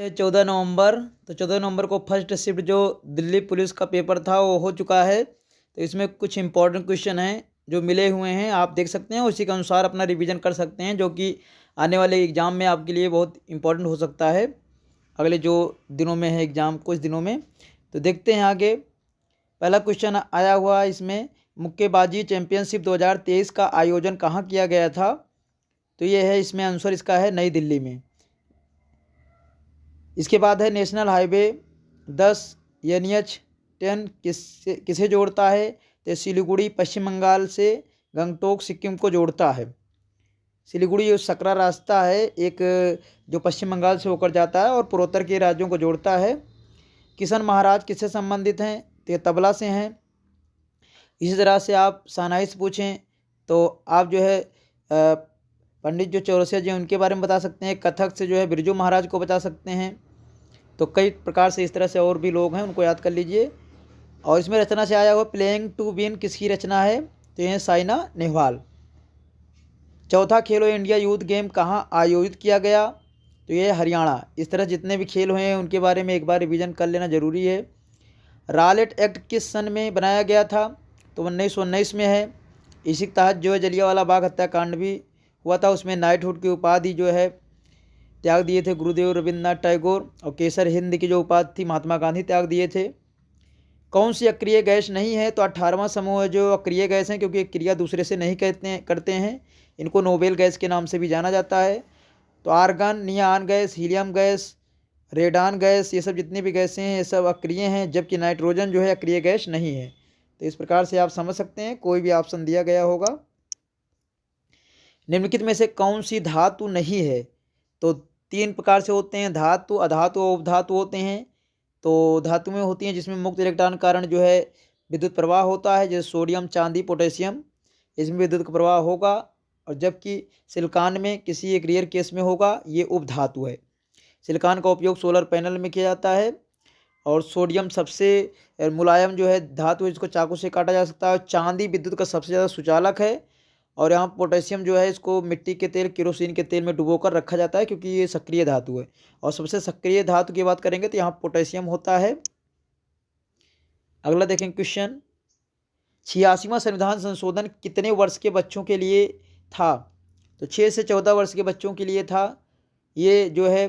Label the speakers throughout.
Speaker 1: 14 नवंबर। तो 14 नवंबर को first shift जो दिल्ली पुलिस का पेपर था वो हो चुका है। तो इसमें कुछ इंपॉर्टेंट क्वेश्चन हैं जो मिले हुए हैं, आप देख सकते हैं, उसी के अनुसार अपना रिवीजन कर सकते हैं, जो कि आने वाले एग्ज़ाम में आपके लिए बहुत इंपॉर्टेंट हो सकता है अगले जो दिनों में है एग्ज़ाम, कुछ दिनों में। तो देखते हैं आगे। पहला क्वेश्चन आया हुआ इसमें, मुक्केबाजी चैंपियनशिप 2023 का आयोजन कहाँ किया गया था? तो ये है, इसमें आंसर इसका है नई दिल्ली में। इसके बाद है नेशनल हाईवे 10 NH 10 किसे जोड़ता है? तो सिलीगुड़ी पश्चिम बंगाल से गंगटोक सिक्किम को जोड़ता है। सिलीगुड़ी जो सकरा रास्ता है एक, जो पश्चिम बंगाल से होकर जाता है और पूर्वोत्तर के राज्यों को जोड़ता है। किशन महाराज किससे संबंधित हैं? तो ये तबला से हैं। इसी तरह से आप शहनाई से पूछें तो आप जो है पंडित जो चौरसिया जी उनके बारे में बता सकते हैं। कथक से जो है बिरजू महाराज को बता सकते हैं। तो कई प्रकार से इस तरह से और भी लोग हैं, उनको याद कर लीजिए। और इसमें रचना से आया हुआ प्लेइंग टू विन किसकी रचना है? तो ये साइना नेहवाल। चौथा खेलो इंडिया यूथ गेम कहाँ आयोजित किया गया? तो ये हरियाणा। इस तरह जितने भी खेल हुए हैं उनके बारे में एक बार रिवीजन कर लेना ज़रूरी है। रालेट एक्ट किस सन में बनाया गया था? तो 1919 में है। इसी के तहत जो है जलियांवाला बाग हत्याकांड भी हुआ था, उसमें नाइटहुड की उपाधि जो है त्याग दिए थे गुरुदेव रविंद्रनाथ टैगोर, और केसर हिंद की जो उपाधि थी महात्मा गांधी त्याग दिए थे। कौन सी अक्रिय गैस नहीं है? तो 18वां समूह है जो अक्रिय गैस हैं, क्योंकि क्रिया दूसरे से नहीं करते हैं, इनको नोबेल गैस के नाम से भी जाना जाता है। तो argon, neon gas, helium gas, radon gas, ये सब जितनी भी गैसें हैं ये सब अक्रिय हैं, जबकि नाइट्रोजन जो है अक्रिय गैस नहीं है। तो इस प्रकार से आप समझ सकते हैं, कोई भी ऑप्शन दिया गया होगा। निम्नलिखित में से कौन सी धातु नहीं है? तो 3 प्रकार से होते हैं, धातु, अधातु और उपधातु होते हैं। तो धातु में होती हैं जिसमें मुक्त इलेक्ट्रॉन कारण जो है विद्युत प्रवाह होता है, जैसे सोडियम, चांदी, पोटेशियम, इसमें विद्युत का प्रवाह होगा। और जबकि सिलिकॉन में किसी एक रेयर केस में होगा, ये उपधातु है। सिलिकॉन का उपयोग सोलर पैनल में किया जाता है। और सोडियम सबसे मुलायम जो है धातु है, जिसको चाकू से काटा जा सकता है। चांदी विद्युत का सबसे ज़्यादा सुचालक है। और यहाँ पोटेशियम जो है इसको मिट्टी के तेल, केरोसिन के तेल में डुबोकर रखा जाता है, क्योंकि ये सक्रिय धातु है। और सबसे सक्रिय धातु की बात करेंगे तो यहाँ पोटेशियम होता है। अगला देखें क्वेश्चन, 86वां संविधान संशोधन कितने वर्ष के बच्चों के लिए था? तो 6 से 14 वर्ष के बच्चों के लिए था। ये जो है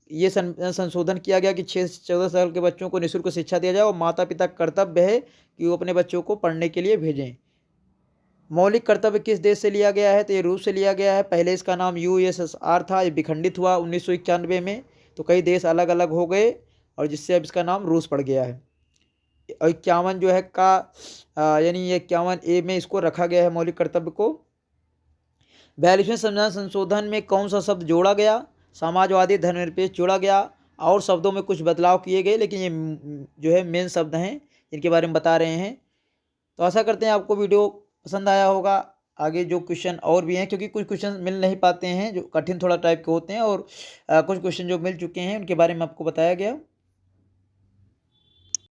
Speaker 1: ये संशोधन किया गया कि 6 से 14 साल के बच्चों को निःशुल्क शिक्षा दिया जाए, और माता पिता का कर्तव्य है कि वो अपने बच्चों को पढ़ने के लिए भेजें। मौलिक कर्तव्य किस देश से लिया गया है? तो ये रूस से लिया गया है। पहले इसका नाम USSR था, ये विखंडित हुआ 1991 में, तो कई देश अलग अलग हो गए, और जिससे अब इसका नाम रूस पड़ गया है। और 51 जो है यानी 51A में इसको रखा गया है मौलिक कर्तव्य को। 42वें संविधान संशोधन में कौन सा शब्द जोड़ा गया? समाजवादी, धर्मनिरपेक्ष जोड़ा गया, और शब्दों में कुछ बदलाव किए गए, लेकिन ये जो है मेन शब्द हैं जिनके बारे में बता रहे हैं। तो आशा करते हैं आपको वीडियो पसंद आया होगा। आगे जो क्वेश्चन और भी हैं, क्योंकि कुछ क्वेश्चन मिल नहीं पाते हैं जो कठिन थोड़ा टाइप के होते हैं, और कुछ क्वेश्चन जो मिल चुके हैं उनके बारे में आपको बताया गया।